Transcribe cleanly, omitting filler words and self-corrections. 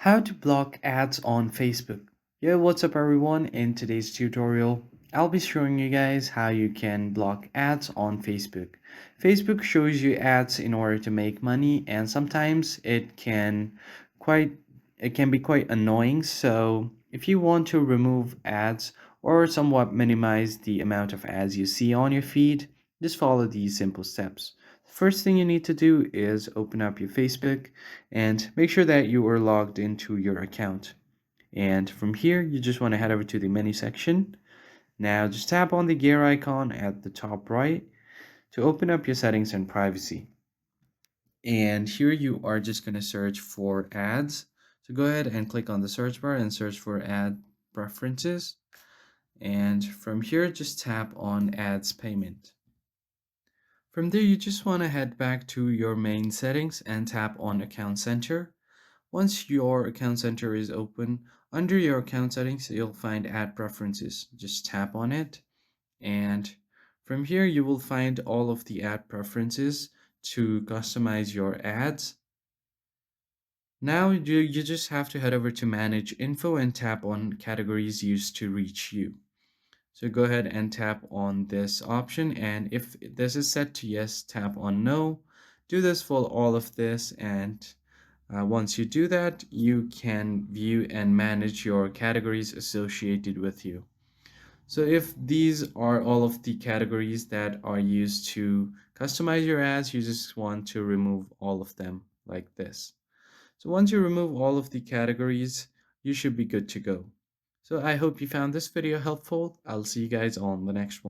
How to block ads on Facebook. Yo, what's up everyone? In today's tutorial, I'll be showing you guys how you can block ads on Facebook. Facebook shows you ads in order to make money and sometimes quite it can be quite annoying. So, if you want to remove ads or somewhat minimize the amount of ads you see on your feed, just follow these simple steps. First thing you need to do is open up your Facebook and make sure that you are logged into your account. And from here, you just want to head over to the menu section. Now, just tap on the gear icon at the top right to open up your settings and privacy. And here you are just going to search for ads. So go ahead and click on the search bar and search for ad preferences. And from here, just tap on ads payment. From there, you just want to head back to your main settings and tap on account center. Once your account center is open, under your account settings, you'll find ad preferences. Just tap on it, and from here, you will find all of the ad preferences to customize your ads. Now, you just have to head over to manage info and tap on categories used to reach you. So go ahead and tap on this option, and if this is set to yes, tap on no. Do this for all of this, and once you do that, you can view and manage your categories associated with you. So if these are all of the categories that are used to customize your ads, you just want to remove all of them like this. So once you remove all of the categories, you should be good to go. So I hope you found this video helpful. I'll see you guys on the next one.